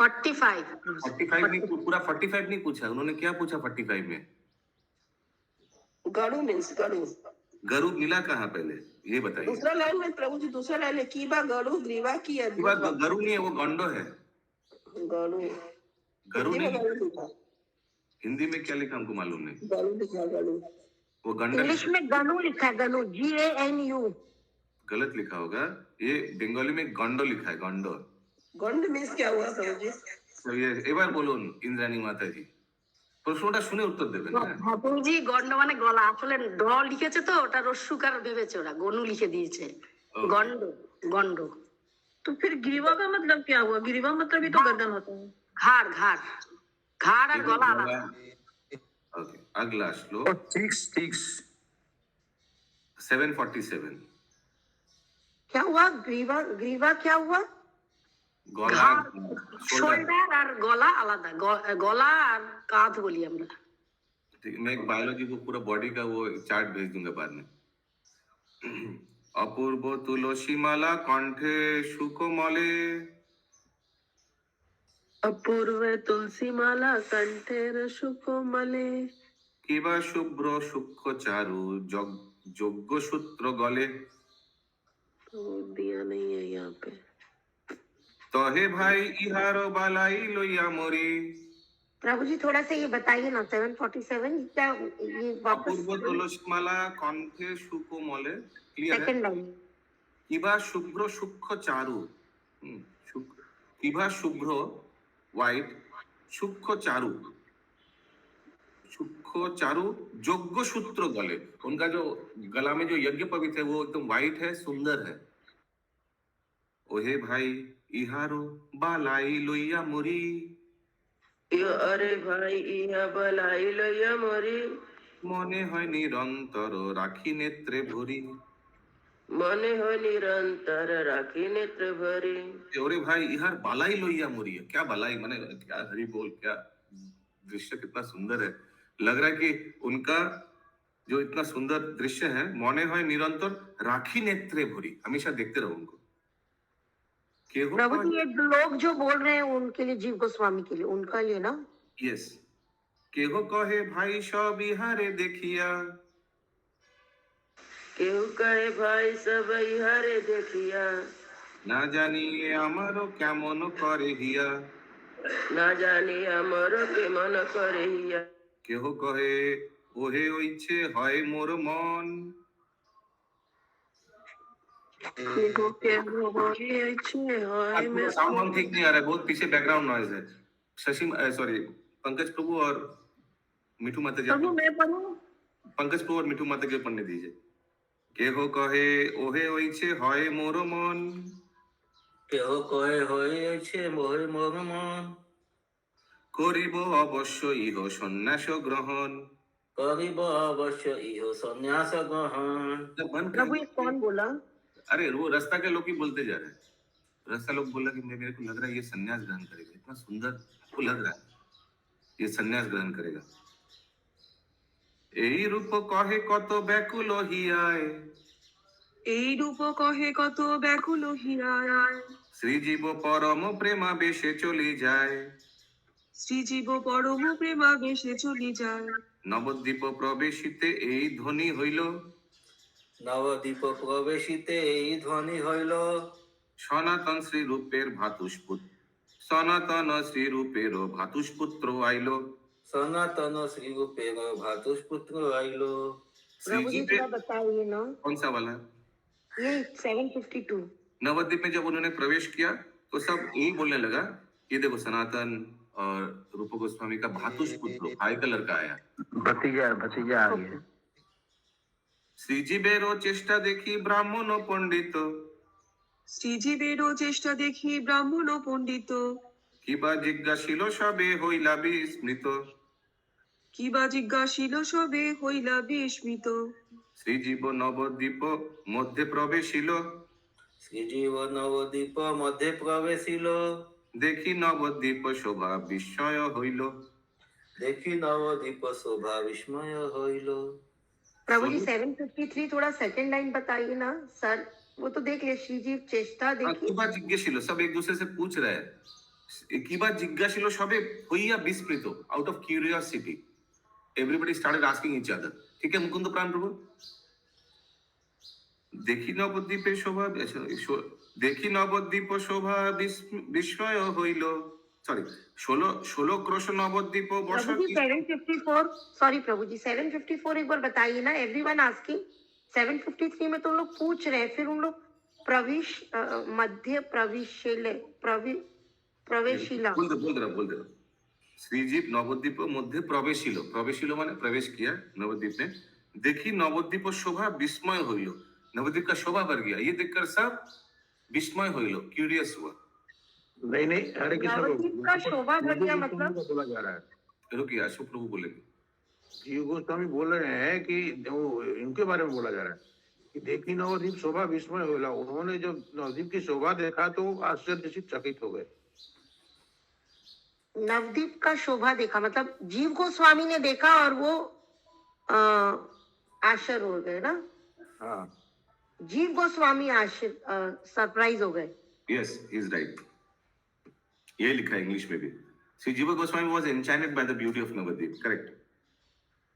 E: 45।
B: 45 नहीं, पूरा 45 नहीं पूछा उन्होंने। क्या पूछा 45 में?
I: गरु मीन्स गरु।
B: गरु मिला कहाँ पहले ये बताइए।
I: दूसरा लाइन में प्रभु जी, दूसरा लाइन है कीबा गरु ग्रीवा की
B: ये बात गरु नहीं है, वो गंडो है।
I: गरु
B: गरु
I: हिंदी में
B: नहीं,
I: गरु लिखा,
B: हिंदी में क्या लिखा हमको मालूम नहीं।
I: गरु लिखा, गरु।
B: वो गंडा
E: इंग्लिश में गनु लिखा है, गनु, GANU।
B: गलत लिखा होगा। ये बंगाली में गंडो लिखा है, गंडो।
I: गंड मीन्स क्या हुआ प्रभु जी?
B: तो ये এবার বলুন ইন্দ্রাণী মাতাজি, প্রশ্নটা শুনে উত্তর দেবেন। হ্যাঁ,
E: ঠাকুরজি গন্ড মানে গলা, আসলে ড লিখেছে তো, ওটা রস্যুকার ভেবেছে ওরা, গনু লিখে দিয়েছে। গন্ড, গন্ড।
F: तो फिर ग्रीवा का मतलब क्या हुआ? ग्रीवा मतलब ही तो गर्दन होता है।
E: ঘাড়, ঘাড়, ঘাড় আর গলা আলাদা।
B: ओके, अगला श्लोक
H: 6
B: 747।
E: क्या हुआ? ग्रीवा, ग्रीवा क्या हुआ?
B: गला, शोल्डर।
E: শোল্ডার আর গলা আলাদা, গলা আর কাঁধ বলি আমরা।
B: ठीक, मैं एक बायोलॉजी को पूरा बॉडी का वो चार्ट भेज दूंगा बाद में। अपूर्व तुलसी माला कंठे सुकोमले,
F: अपूर्व तुलसी माला कंठेर सुकोमले,
B: किबा शुभ्र सूक्ष्म चारु যোগ্য सूत्र गले।
F: तो दिया नहीं है यहाँ पे।
B: तहे भाई इहारो बालाई लोया मोरी।
E: प्रभु जी थोड़ा सा ये बताइए ना, 747 क्या ये वापस?
B: अपूर्व तुलसी माला कंठे सुकोमले, क्लियर है?
E: Second line.
B: किबा शुभ्र सूक्ष्म चारु, किबा शुभ्र व्हाइट, सूक्ष्म चारु, सूक्ष्म चारु योग्य सूत्र गले। उनका जो गला में जो यज्ञ पवित्र है वो एकदम व्हाइट है, सुंदर है। ओहे भाई इहारो बालाई लोइया मोरी।
F: अरे भाई इहा बलाई लइया मोरी,
B: मने হয় নিরন্তর রাখি নেত্রে ভরি।
F: मने हो निरंतर राखी नेत्र भरी।
B: अरे भाई इहार बालाई लोइया मोरी है। क्या बालाई माने, क्या हरि बोल, क्या दृश्य कितना सुंदर है। लग रहा है कि उनका जो इतना सुंदर दृश्य है, मने হয় निरंतर राखी नेत्रे भरी, हमेशा देखते रहो उनको।
E: प्रभु जी ये लोग जो बोल रहे हैं उनके लिए, जीव गोस्वामी के लिए, उनका लिए ना?
B: यस। केहो कहे भाई सब इहारे देखिया,
F: केहू कहे भाई सब इहारे देखिया,
B: ना जानी আমারও কেমন করে হিয়া।
F: ना जानी हमरो के मन करे हिया।
B: কেহ কহে ওহে ইচ্ছে হয় মোর মন।
F: केहू केहू होई इच्छे होय में
B: साउंड ठीक नहीं आ रहा है, बहुत पीछे बैकग्राउंड नॉइज है। शशि सॉरी, पंकज प्रभु और मिठू माता जी,
F: प्रभु मैं पढ़ूं?
B: पंकज प्रभु और मिठू माता जी पढ़ने दीजिए। केहो कहे ओहे इच्छे হয় মোর মন,
D: কেহ কয়ে হয়েছে মোর মোর মন।
B: করিব অবশ্য ইহ সন্ন্যাস গ্রহণ।
D: করিব অবশ্য ইহ সন্ন্যাস গ্রহণ।
B: बंद
E: प्रभु
B: कर।
E: ये कौन बोला?
B: अरे वो रास्ता के लोग ही बोलते जा रहे हैं। रास्ता लोग बोला कि मेरे को लग रहा है ये सन्यास ग्रहण करेगा, इतना सुंदर आपको लग रहा है ये सन्यास ग्रहण करेगा। এই রূপ কহে কত ব্যাকুল হিয়ায়,
C: এই রূপ কহে কত ব্যাকুল হিয়ায়,
B: শ্রীজীব পরম প্রেমাবেশে চলি যায়।
C: শ্রীজীব পরম প্রেমাবেশে চলি যায়।
B: নবদ্বীপ প্রবেশিতে এই ধ্বনি হইল,
D: নবদ্বীপ প্রবেশিতে এই ধ্বনি হইল।
B: সনাতন শ্রী রূপের ভাতুষপুত্র, সনাতন শ্রী রূপের ভাতুষপুত্র আইল।
D: সনাতন শ্রীরূপের ভাতুষপুত্র আইল।
E: प्रभु जी थोड़ा बताइए ना,
B: कौन सा वाला?
E: ये 752।
B: नवद्वीप में जब उन्होंने प्रवेश किया तो सब यही बोलने लगा, ये देखो सनातन और रूप गोस्वामी का भातुषपुत्र भाई का लड़का आया।
H: भतीजा आ गया।
B: শ্রীজীবেরও চেষ্টা দেখি ব্রাহ্মণ ও পণ্ডিত,
C: শ্রীজীবেরও চেষ্টা দেখি ব্রাহ্মণ ও পণ্ডিত,
B: কিবা জিজ্ঞাসিল সবে হইলা বিস্মৃত।
C: কিবা জিজ্ঞাসিল সবে হইলা বিস্মিত।
B: শ্রীজীব নবদ্বীপ মধ্যে প্রবেশিল,
D: শ্রীজীব নবদ্বীপ মধ্যে প্রবেশিল।
B: দেখি নবদ্বীপ শোভা বিস্ময় হইল।
D: দেখি নবদ্বীপ শোভা বিস্ময় হইল।
E: प्रभु जी 753 थोड़ा सेकंड लाइन बताइए ना सर, वो तो देख ले, श्री जी चेष्टा देखिए।
B: কিবা জিজ্ঞাসিল, सब एक दूसरे से पूछ रहे हैं। কিবা জিজ্ঞাসিল সবে হইয়া বিস্মৃত out of curiosity everybody started asking each other ঠিক আছে মুকুন্দ প্রাণ প্রভু দেখি নবদ্বীপের শোভা দেখি নবদ্বীপ শোভা বিস্ময় হইল সরি 16 ক্রোশ নবদ্বীপ
E: प्रभु जी 754 सॉरी प्रभु जी 754 एक बार बताइए ना, एवरीवन आस्किंग। 753 में तो उन लोग पूछ रहे हैं, फिर उन लोग प्रवेश मध्य प्रवेशिला
B: बोल दे श्रीजीव नवद्वीप मध्य प्रवेशिलो माने प्रवेश किया नवद्वीप में। देखी नवद्वीप शोभा विस्मय हईल, नवद्वीप का शोभा बढ़ गया, ये देखकर सब विस्मय हईल, क्यूरियस हुआ।
H: नहीं हरे कृष्ण
E: नवद्वीप का शोभा बढ़ गया मतलब
H: बोला जा रहा है।
B: रुकिए अशोक प्रभु बोलेंगे।
H: जीव गोस्वामी बोल रहे हैं कि वो इनके बारे में बोला जा रहा है कि देखी नवद्वीप शोभा विस्मय होला। उन्होंने जब नवद्वीप की शोभा देखा तो आश्चर्यचकित हो गए।
E: नवद्वीप का शोभा देखा मतलब जीव गोस्वामी ने देखा और वो आश्चर्य हो गए ना।
H: हाँ
E: जीव गोस्वामी सरप्राइज हो गए।
B: यस ही इज राइट, ये लिखा है इंग्लिश में भी। Shri Jiva Goswami was enchanted by the beauty of Navadvipa, correct.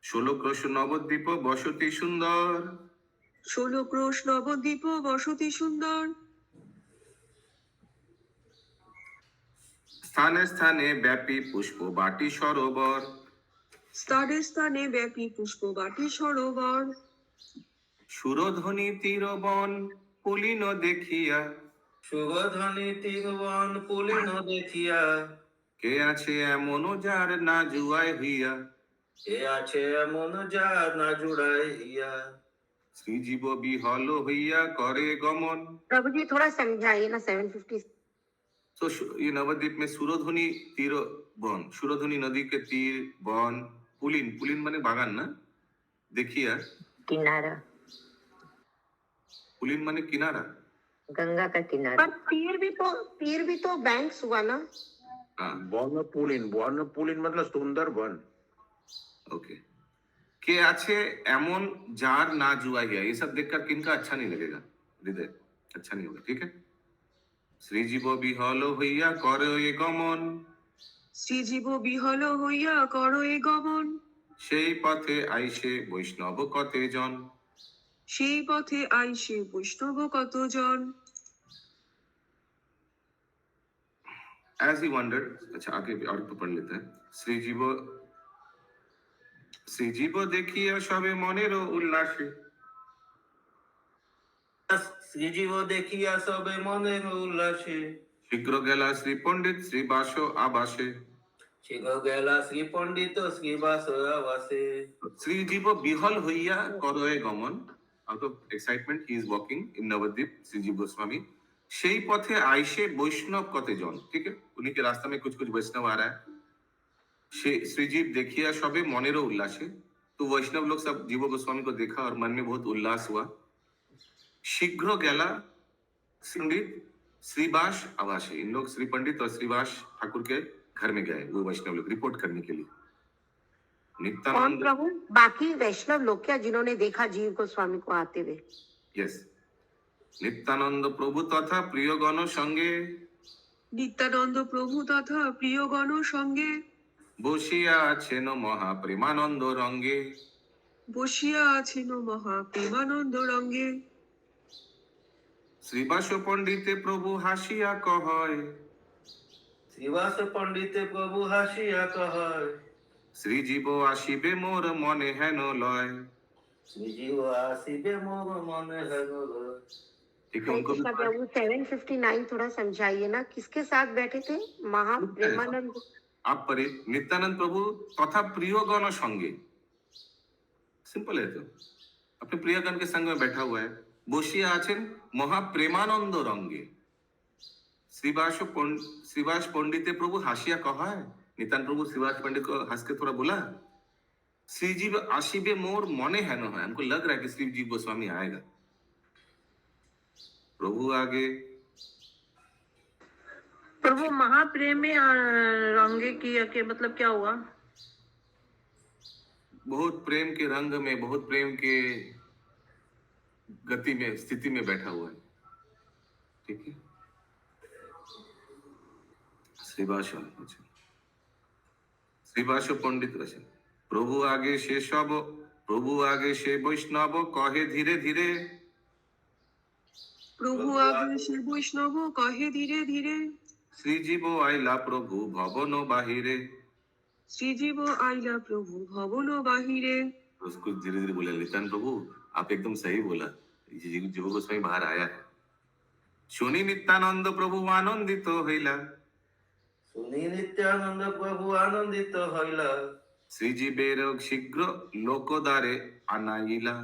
B: 16 क्रोश नवद्वीप बसती सुंदर,
C: 16 ক্রোশ নবদ্বীপ বসতি সুন্দর।
B: স্থানে স্থানে ব্যাপী পুষ্প বাটি সরোবর,
C: স্থানে স্থানে ব্যাপী পুষ্পবাটি সরোবর।
B: সুরধ্বনি তীরবন পুলিন দেখিয়া,
D: সুগধনি তীরবন পুলিন দেখিয়া,
B: কে আছে এমন যার না জুয়ায় হইয়া,
D: এ আছে এমন যার না জুড়ায় হিয়া।
B: শ্রীজীব বিহল হইয়া করে गमन।
E: प्रभु जी थोड़ा समझाइए ना 750।
B: तो ये नवद्वीप में सुरध्वनि तीर वन, सुरध्वनि नदी के तीर वन, पुलिन माने बागान ना, देखिया
G: किनारा,
B: पुलिन माने किनारा।
G: गंगा का किनारा।
E: पर तीर भी तो बैंक्स हुआ ना।
B: हाँ
H: वर्ण पुलिन मतलब सुंदर वन।
B: ओके। के आछे एमन जार ना जुआइया, ये सब देखकर किनका अच्छा नहीं लगेगा, हृदय अच्छा नहीं होगा, ठीक है। श्रीजीव बिहल हइया करे गमन,
C: শ্রীজীব বিহল হইয়া করো এ গমন।
B: সেই পথে আইসে বৈষ্ণব কতে জন,
C: সেই পথে আইসে বৈষ্ণব কতজন।
B: As he wondered, अच्छा आगे और तो पढ़ लेते हैं। श्रीजीव देखिया सबे मनेरो उल्लासे,
D: শ্রীজীব দেখিয়া সবে মনের উল্লাসে,
B: शीघ्र गेला श्री पंडित श्री बासो आबासे,
D: শীঘ্র গেলা শ্রী পণ্ডিত শ্রীবাস আবাসে।
B: श्रीजीव बिहल हइया करए गमन, out of excitement he is walking in Navadvipa Shrijiva Goswami. সেই পথে আইসে বৈষ্ণব কতে জন, ठीक है, उन्हीं के रास्ते में कुछ वैष्णव आ रहा है। श्रीजीव देखिया सबे मनेरो उल्लासे, तो वैष्णव लोग सब जीव गोस्वामी को देखा और मन में बहुत उल्लास हुआ। शीघ्र गेला पंडित श्रीवास आवासे, इन लोग श्री पंडित और श्रीवास ठाकुर के घर में गए, वो वैष्णव लोग रिपोर्ट करने के लिए।
E: कौन
B: नित्यानंद,
E: प्रभु? बाकी वैष्णव लोग क्या जिन्होंने देखा जीव गोस्वामी को आते हुए?
B: यस, नित्यानंद प्रभु तथा प्रियगण संगे,
C: নিত্যানন্দ প্রভু তথা প্রিয়গণ সঙ্গে,
B: বসিয়া আছেন মহা প্রেমানন্দ রঙ্গে,
C: বসিয়া আছেন মহা প্রেমানন্দ রঙ্গে।
B: শ্রীবাস পণ্ডিতে প্রভু হাসিয়া কহয়,
D: শ্রীবাস পণ্ডিতে প্রভু হাসিয়া কহয়,
B: শ্রীজীব আসিবে মোর মনে হেন লয়।
D: শ্রীজীব আসিবে মোর মনে হেন লয়।
B: ठीक है,
E: हरे
B: उनको भी
E: कृष्णा प्रभु 759 थोड़ा समझाइए ना, किसके साथ बैठे थे? महाप्रेमानंद।
B: आप पढ़े नित्यानंद प्रभु तथा प्रियगण संगे, सिंपल है तो, अपने प्रियगण के संग में बैठा हुआ है। बसिया आছেন महाप्रेमानंद रंगे, श्रीवास पंडिते प्रभु हासिया कहा है, नित्यानंद प्रभु श्रीवास पंडित को हंस के थोड़ा बोला, श्रीजीव आशिबे मोर मने हेन है, हमको लग रहा है कि श्रीजीव गोस्वामी आएगा। प्रभु आगे,
F: प्रभु महाप्रेम में रंगे किया के मतलब क्या हुआ?
B: बहुत प्रेम के रंग में, बहुत प्रेम के गति में, स्थिति में बैठा हुआ है, ठीक है। শ্রীবাস শ্রীবাস পণ্ডিত রয়েছেন, প্রভু আগে সে সব, প্রভু আগে সে বৈষ্ণব কহে ধীরে ধীরে।
C: প্রভু আগে সে বৈষ্ণব কহে ধীরে ধীরে।
B: শ্রীজীব আইলা প্রভু ভবন বাহিরে।
C: শ্রীজীব আইলা প্রভু ভবন বাহিরে।
B: उसको धीरे धीरे बोला, नित्यान प्रभु आप एकदम सही बोला, जीव गोस्वामी बाहर आया है। শুনি নিত্যানন্দ প্রভু আনন্দিত হইলা।
D: শুনি নিত্যানন্দ প্রভু আনন্দিত হইলা।
B: শ্রীজীবের শীঘ্র লোকদ্বারে আনাইলা।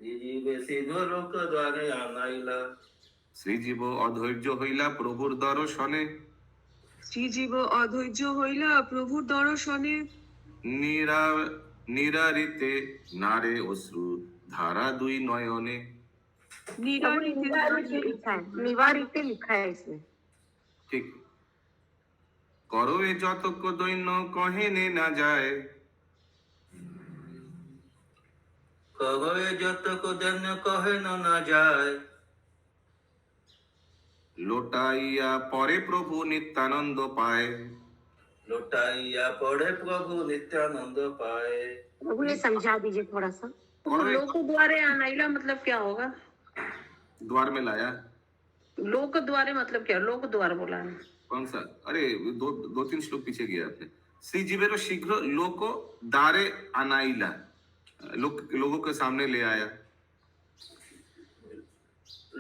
D: শ্রীজীবে শীঘ্র লোক দ্বারে আনাইলা।
B: শ্রীজীব অধৈর্য হইলা প্রভুর দর্শনে।
C: শ্রীজীব অধৈর্য হইলা প্রভুর দর্শনে।
B: নিরারিতে নারে অশ্রু ধারা দুই নয়নে।
C: নিরারিতে
G: निवारित लिखा है इसमें।
B: ঠিক। করো এ যতক দৈন্য কহেনে না যায়।
D: কবে যতক দৈন্য কহেন না যায়।
B: লোটাইয়া পরে প্রভু নিত্যানন্দ পায়।
D: লুটাইয়া পড়ে প্রভু নিত্যানন্দ পায়।
G: प्रभु ये समझा दीजिए थोड़ा सा।
B: करो ए-
F: लोक द्वारे आनाइला मतलब क्या होगा?
B: द्वार में लाया।
F: लोक द्वारे मतलब क्या? लोक द्वार बोला है।
B: कौन सा? अरे दो तीन श्लोक पीछे गया आपने। श्रीजीवेरो शीघ्र लोक दारे अनाइला, लोगों के सामने ले आया।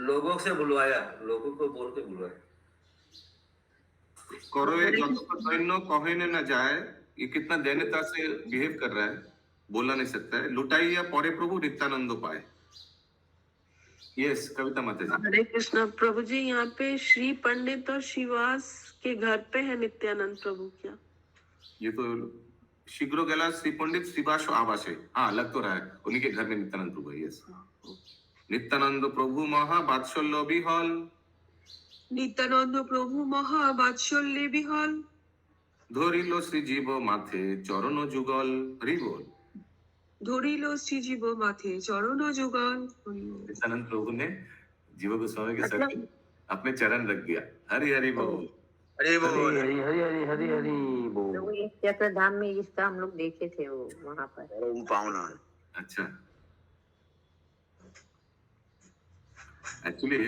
D: लोगों से बुलवाया, लोगों को बोल के बुलवाया।
B: करो ये जतक दैन्य कहेने न जाए, ये कितना दैन्यता से बिहेव कर रहा है, बोला नहीं सकता है। लुटाइया परे प्रभु नित्यानंद पाए। यस, कविता माता जी।
C: हरे कृष्णा प्रभु जी, यहाँ पे श्री पंडित और श्रीवास के घर पे है नित्यानंद प्रभु क्या?
B: ये तो शीघ्र गला श्री पंडित श्रीवास आवास है। हाँ, लग तो रहा है उन्हीं के घर में नित्यानंद प्रभु है। यस, नित्यानंद प्रभु महा बात्सल्य विहल।
C: नित्यानंद प्रभु महा बात्सल्य विहल।
B: ধরিল শ্রীজীব মাথে চরণ যুগল। হরি বল।
C: ধরিল শ্রীজীব মাথে চরণ যুগল।
B: नित्यानंद प्रभु ने जीव गोस्वामी के सर पे अपने चरण रख दिया। हरि हरि बोल।
D: हरि बोल।
H: हरी हरी हरी हरी हरी बोल।
G: प्रभु ये चक्रधाम में इसका हम लोग देखे थे वो वहाँ पर।
H: परम पावना।
B: अच्छा, एक्चुअली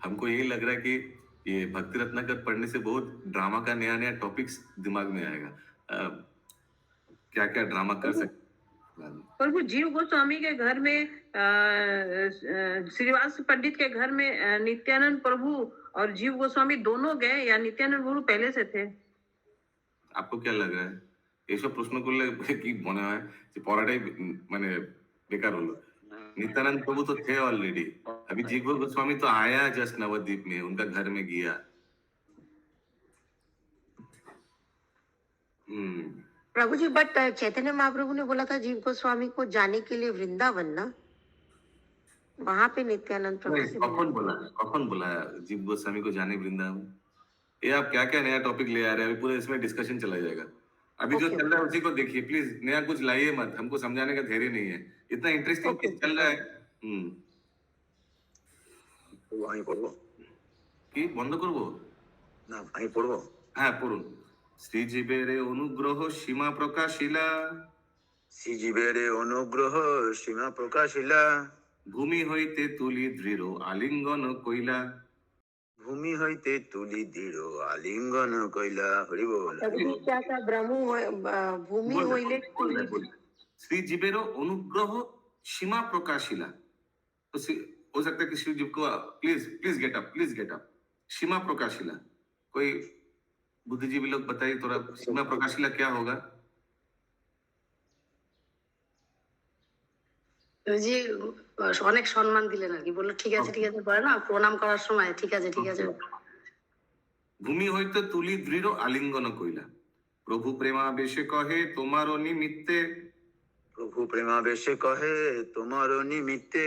B: हमको यही लग रहा है कि ये भक्ति रत्नाकर पढ़ने से बहुत ड्रामा का नया नया टॉपिक्स दिमाग में आएगा। क्या क्या ड्रामा कर सकते।
F: प्रभु जीव गोस्वामी के घर में श्रीवास पंडित के घर में नित्यानंद प्रभु और जीव गोस्वामी दोनों गए या नित्यानंद प्रभु पहले से थे?
B: आपको क्या लग रहा है? এইসব প্রশ্ন করলে কি মনে হয় যে পড়াটাই মানে বেকার হলো। नित्यानंद प्रभु तो थे ऑलरेडी, अभी जीव गोस्वामी तो आया जस्ट नवद्वीप में, उनका घर में गया।
G: प्रभु जी बट चैतन्य महाप्रभु ने बोला था जीव गोस्वामी को जाने के लिए वृंदावन ना, वहां पे नित्यानंद प्रभु से
B: कौन बोला जीव गोस्वामी को जाने वृंदावन? ये आप क्या क्या नया टॉपिक ले आ रहे हैं, अभी पूरे इसमें डिस्कशन चला जाएगा। अभी जो चल रहा है उसी को देखिए प्लीज, नया कुछ लाइए मत, हमको समझाने का धैर्य नहीं है। इतना इंटरेस्टिंग चीज चल रहा है।
H: वहीं पढ़ो
B: কি বন্ধ করব
H: না, वहीं पढ़ो।
B: হ্যাঁ পড়ুন। শ্রীজীবের অনুগ্রহ সীমা প্রকাশিলা।
H: শ্রীজীবের অনুগ্রহ সীমা প্রকাশিলা।
B: ভূমি হইতে তুলি দৃঢ় আলিঙ্গন কইলা।
H: ভূমি হইতে তুলি দৃঢ় আলিঙ্গন কইলা। হরি बोल।
G: प्रभु जी क्या था भूमि होइले
B: শ্রীজীবেরও অনুগ্রহ সীমা প্রকাশিলা। तो हो सकता है कि शिव जी को please get up, please get up. सीमा प्रकाशिला, कोई बुद्धिजीवी लोग बताइए थोड़ा, सीमा प्रकाशिला क्या होगा?
E: জি অনেক সম্মান দিলেন আর কি, বললো ঠিক আছে ঠিক আছে, বলে না প্রণাম করার সময় ঠিক আছে ঠিক আছে।
B: ভূমি হইতে তুলি দৃঢ় আলিঙ্গন কইলা। প্রভু প্রেমাবেশে কহে তোমার নিমিত্তে।
H: প্রভু প্রেমাবেশে কহে তোমার নিমিত্তে।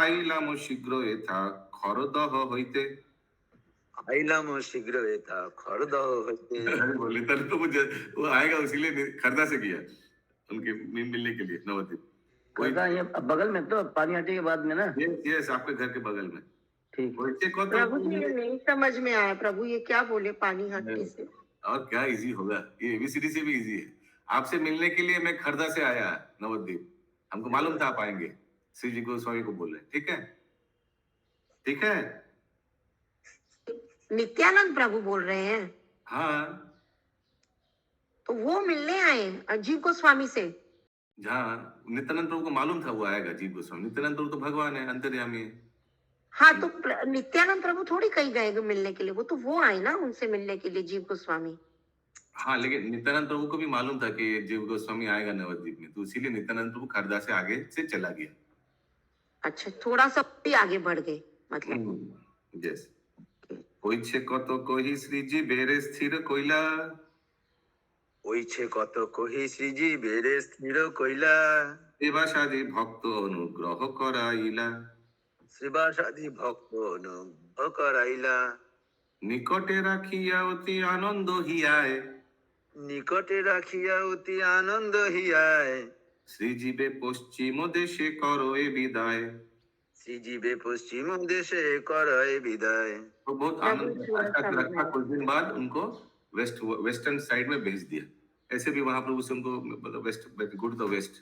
B: আইলাম শীঘ্র এথা খরদহ হইতে।
H: आइलाम शीघ्र था खरदह होते।
B: बोले तब तो मुझे वो आएगा, इसीलिए खरदा से किया उनके मिलने के लिए नवद्वीप।
J: खरदा ये बगल में तो पानीहाटी के बाद में ना।
B: यस, आपके घर के बगल में।
J: ठीक।
G: प्रभु जी ये नहीं समझ में आया, प्रभु ये क्या बोले पानीहाटी से?
B: और क्या इजी होगा, ये एबीसीडी से भी इजी है। आपसे मिलने के लिए मैं खरदा से आया नवद्वीप, हमको मालूम था आप आएंगे। श्री जी गोस्वामी को बोल रहे, ठीक है, ठीक है।
G: नित्यानंद प्रभु बोल रहे हैं,
B: हाँ,
G: तो वो मिलने आए जीव गोस्वामी से।
B: जहाँ नित्यानंद प्रभु को मालूम था वो आएगा जीव गोस्वामी। नित्यानंद प्रभु तो भगवान है, अंतर्यामी है।
G: हाँ, तो नित्यानंद प्रभु थोड़ी कहीं गए मिलने के लिए, वो तो वो आए ना उनसे मिलने के लिए जीव गोस्वामी।
B: हाँ, लेकिन नित्यानंद प्रभु को भी मालूम था कि जीव गोस्वामी आएगा नवद्वीप में, तो इसीलिए नित्यानंद प्रभु खरदा से आगे से चला गया।
G: अच्छा, थोड़ा सा भी आगे बढ़ गए मतलब।
B: यस। হইছে কত কহি শ্রীজি বেরে স্থির কইলা,
D: ওইছে কত কহি শ্রীজি বেড়ে স্থির কইলা,
B: দেবাসাদি ভক্ত অনুগ্রহ করাইলা,
D: শ্রীবাসাদি ভক্ত অনুগ্রহ করাইলা,
B: নিকটে রাখিয়া অতি আনন্দ হিয়ায়,
D: নিকটে রাখিয়া অতি আনন্দ হিয়ায়,
B: শ্রীজীবে পশ্চিম দেশে করয়ে বিদায়।
D: শ্রীজীবে পশ্চিম দেশে করয় বিদায়।
B: तो बहुत आनंद के साथ रखा, कुछ दिन बाद उनको वेस्टर्न साइड में भेज दिया। ऐसे भी महाप्रभु से उनको मतलब वेस्ट गुड द वेस्ट,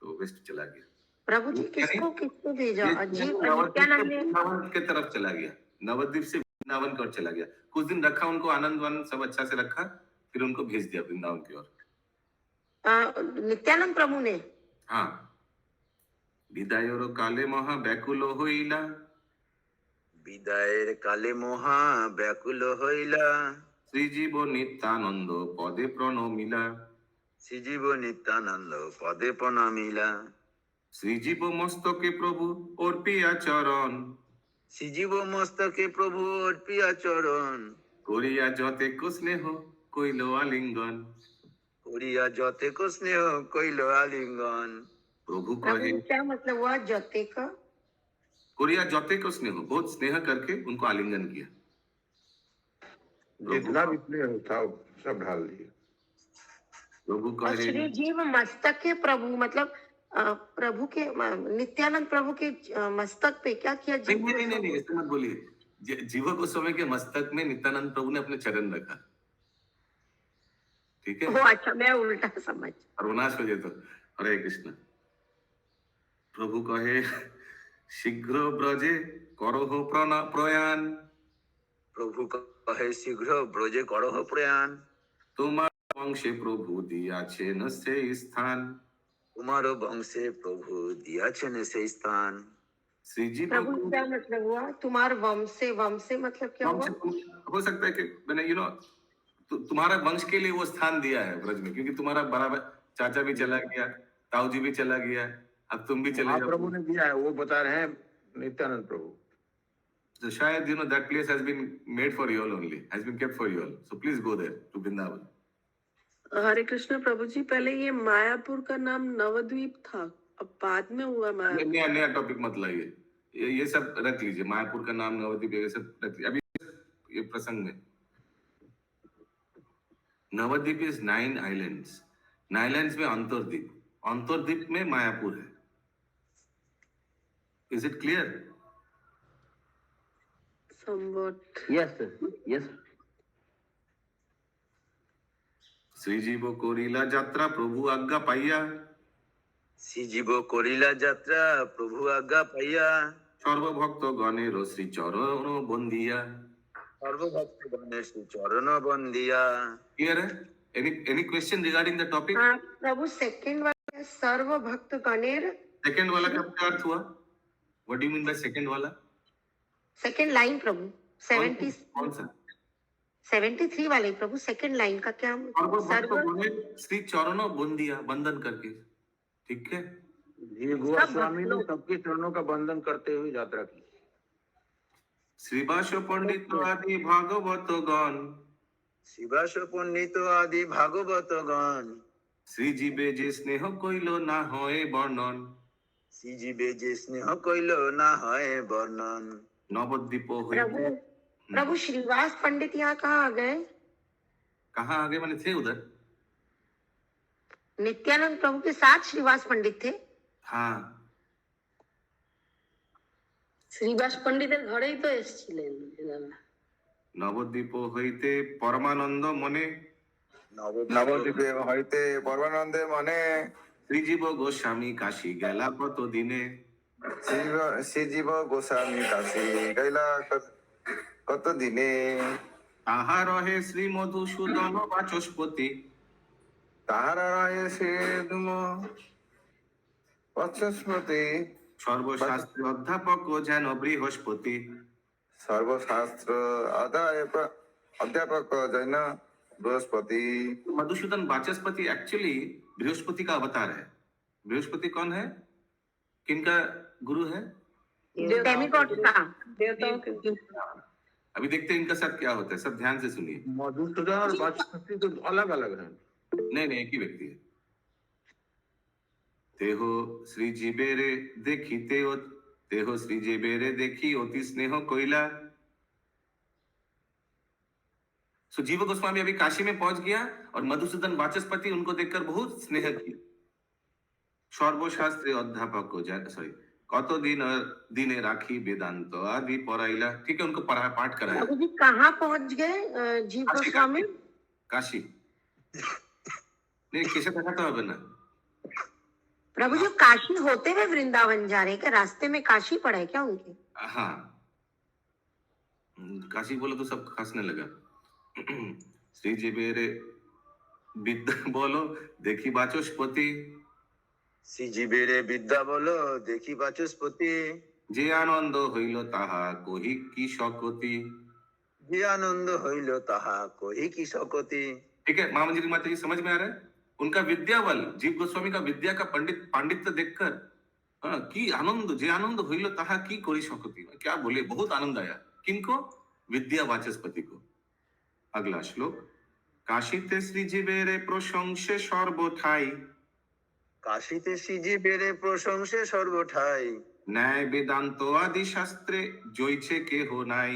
B: तो वेस्ट चला गया।
G: प्रभु जी किसको किसको भेजा?
B: ये
G: जीव
B: नवद्वीप से
G: नित्यानंद ने।
B: वृंदावन के तरफ चला गया, नवद्वीप से वृंदावन की ओर चला गया। कुछ दिन रखा उनको, आनंद वानंद सब अच्छा से रखा, फिर उनको भेज दिया वृंदावन की ओर।
G: नित्यानंद प्रभु ने।
B: हाँ, বিদায়ের কালে মহা ব্যাকুল হইলা,
D: বিদায়ের কালে মহা ব্যাকুল হইলা,
B: শ্রীজীব নিত্যানন্দ পদে প্রণমিলা,
D: শ্রীজীব নিত্যানন্দ পদে প্রণমিলা,
B: শ্রীজীব মস্তকে প্রভু অর্পিয়া চরণ,
D: শ্রীজীব মস্তকে প্রভু অর্পিয়া চরণ,
B: করিয়া যতেক স্নেহ কইল আলিঙ্গন।
D: করিয়া যতেক স্নেহ কইল আলিঙ্গন।
B: प्रभु
G: प्रभु
B: कहे,
G: क्या मतलब हुआ जते का?
B: कोरिया जोते को स्नेह, बहुत स्नेह करके उनको आलिंगन किया।
H: जितना भी स्नेह था सब ढाल दिए।
B: प्रभु
G: और
B: कहे,
G: श्री जीव मस्तक के प्रभु मतलब प्रभु के नित्यानंद प्रभु के मस्तक पे क्या किया? जीव
B: नहीं नहीं नहीं नहीं, ऐसे मत बोलिए। जीव गोस्वामी के मस्तक में नित्यानंद प्रभु ने अपने चरण रखा, ठीक है।
G: वो अच्छा, मैं उल्टा समझ।
B: सर्वनाश हो जाए तो। हरे कृष्ण। प्रभु कहे, शीघ्र ब्रजे करह प्रयाण,
D: প্রভু কহে শীঘ্র ব্রজে করহ প্রয়াণ,
B: তোমার বংশে প্রভু দিয়াছেন সেই স্থান।
D: তোমারও বংশে প্রভু দিয়াছেন সেই স্থান।
B: श्रीजी
G: प्रभु क्या मतलब हुआ? तुम्हारे वंश से मतलब क्या हुआ?
B: हो सकता है कि मैंने तुम्हारा वंश के लिए वो स्थान दिया है ब्रज में, क्योंकि तुम्हारा बड़ा चाचा भी चला गया, ताऊ जी भी चला गया, अब तुम भी चले जाओ।
H: प्रभु ने दिया है, वो बता रहे हैं नित्यानंद प्रभु।
B: So शायद that place has been made for you all only, has been kept for you all. So please go there to Vrindavan.
C: हरे कृष्ण प्रभु जी, पहले ये मायापुर का नाम नवद्वीप था, अब बाद में हुआ मायापुर।
B: नया नया टॉपिक मत लाइए, ये सब रख लीजिए। मायापुर का नाम नवद्वीप ये सब रख लीजिए अभी ये प्रसंग में। नवद्वीप इज 9 आइलैंड्स, 9 आइलैंड्स में अंतरद्वीप, अंतरद्वीप में मायापुर है। Is it clear?
C: Somewhat.
J: Yes yes.
B: Srijib করিলা যাত্রা প্রভু আজ্ঞা পাইয়া,
D: শ্রীজীব করিলা যাত্রা প্রভু আজ্ঞা পাইয়া,
B: সর্বভক্ত গণের শ্রী চরণ বন্দিয়া।
D: সর্বভক্ত গণের শ্রী চরণ বন্দিয়া।
B: क्लियर है? any question regarding the topic?
G: हाँ, प्रभु सेकंड वाला सर्व भक्त गणेर,
B: सेकंड वाला का क्या अर्थ हुआ? What do you mean by second वाला?
G: सेकंड लाइन प्रभु
B: कौन सा?
G: 73 वाले प्रभु सेकंड लाइन का क्या?
B: सर्व श्री चरणों बंदिया, बंधन करके, ठीक है।
H: ये गोस्वामी ने सबके चरणों का बंधन करते हुए यात्रा की।
B: श्रीवास पंडित आदि भागवत गण,
D: শিবাস পণ্ডিত আদি ভাগবত গণ,
B: শ্রীজীবে যে স্নেহ কইল না হয় বর্ণন,
D: শ্রীজীবে যে স্নেহ কইল না হয় বর্ণন।
B: नवद्वीप
G: प्रभु प्रभु श्रीवास पंडित यहाँ कहाँ आ गए?
B: कहाँ आगे मैंने थे उधर।
G: नित्यानंद प्रभु के साथ श्रीवास पंडित थे।
B: हाँ,
C: শ্রীবাস পণ্ডিতের ঘরেই তো এসেছিলেন।
B: নবদ্বীপ হইতে পরমানন্দ মনে
K: নবদ্বীপে হইতে পরমানন্দে মনে
B: শ্রীজীব গোস্বামী কাশী গেলা কত দিনে
K: শ্রীজীব গোস্বামী কাশী গাইলা কত দিনে
B: তাহার রহে শ্রী মধুসূদন বাচস্পতি
K: তাহারা রহে শ্রী বাচস্পতি
B: সর্বশাস্ত্র অধ্যাপক যেন বৃহস্পতি
K: সর্বশাস্ত্র अध्यापक जैन बृहस्पति
B: मधुसूदन वाचस्पति एक्चुअली बृहस्पति का अवतार है। बृहस्पति कौन है, किनका गुरु है?
G: डेमिगॉड का
C: देवताओं के
B: अभी देखते हैं इनका साथ क्या होता है, सब ध्यान से सुनिए।
H: मधुसूदन और वाचस्पति तो अलग अलग हैं।
B: नहीं एक ही व्यक्ति है। तेहो श्री जीबेरे देखी अति स्नेह कोइला। सो जीव गोस्वामी अभी काशी में पहुंच गया और मधुसूदन वाचस्पति उनको देखकर बहुत स्नेह किया। सर्वशास्त्री अध्यापक कत दिने राखी वेदांत आदि पढ़ाइला। ठीक है, उनको पाठ कराया।
G: प्रभु जी कहाँ पहुंच गए जीव गोस्वामी?
B: काशी। नहीं कैसे देखा तो अब ना
G: प्रभु जी काशी होते हुए वृंदावन जा रहे क्या? रास्ते में काशी पड़ा है क्या उनके?
B: हाँ, काशी बोलो तो सब हंसने लगा। श्री जी मेरे विद्या बोलो देखी बाचस्पति
K: श्री जीवेरे विद्या बोलो देखी बाचस्पति
B: जे आनंद हইল তাহা কহি কি শকতি।
K: जे आनंद हইल ताहा कोई की शकोति।
B: ठीक है, महामंदिर माता जी समझ में आ रहा है? उनका विद्या बल, जीव गोस्वामी का विद्या का पांडित्य देखकर की आनंद, जे आनंद हইল তাহা কি করি শকতি। क्या बोले, बहुत आनंद आया। किनको? विद्या वाचस्पति को। अगला श्लोक। काशीते श्रीजीवेरे प्रशंसे सर्वठाई
K: काशीते श्रीजीवेरे प्रशंसे सर्वठाई
B: न्याय वेदांत आदि शास्त्रे जइছে কেহ নাই।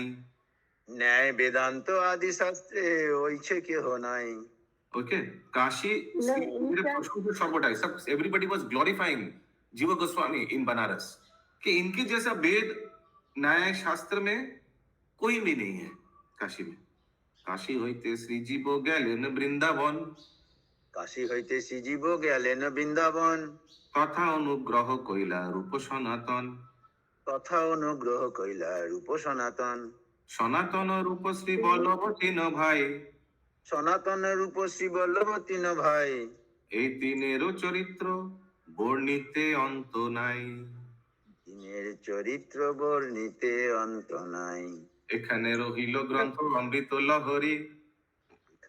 K: न्याय वेदांत आदि शास्त्रे ओइछे केह নাই।
B: ओके, काशी प्रशंसे सर्वठाई, सब एवरीबॉडी वाज ग्लोरीफाइंग जीव गोस्वामी इन बनारस कि इनके जैसा वेद न्याय शास्त्र में कोई भी नहीं है काशी में। काशी হইতে শ্রীজীব গেলেন বৃন্দাবন
K: काशी হইতে শ্রীজীব গেলেন বৃন্দাবন
B: তথা অনুগ্রহ কইলা রূপ সনাতন
K: তথা অনুগ্রহ কইলা রূপ সনাতন
B: সনাতন রূপ শ্রী বল্লভ তিন ভাই
K: সনাতন রূপ শ্রী বল্লভ তিন ভাই
B: এই তিনেরও চরিত্র বর্ণিতে অন্ত নাই।
K: তিনের চরিত্র বর্ণিতে অন্ত নাই।
B: এখানে রহিল গ্রন্থ অমৃত লহরী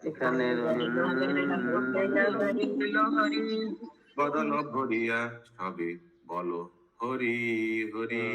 J: এখানে
B: বদন ভরিয়া সবে বলো হরি হরি।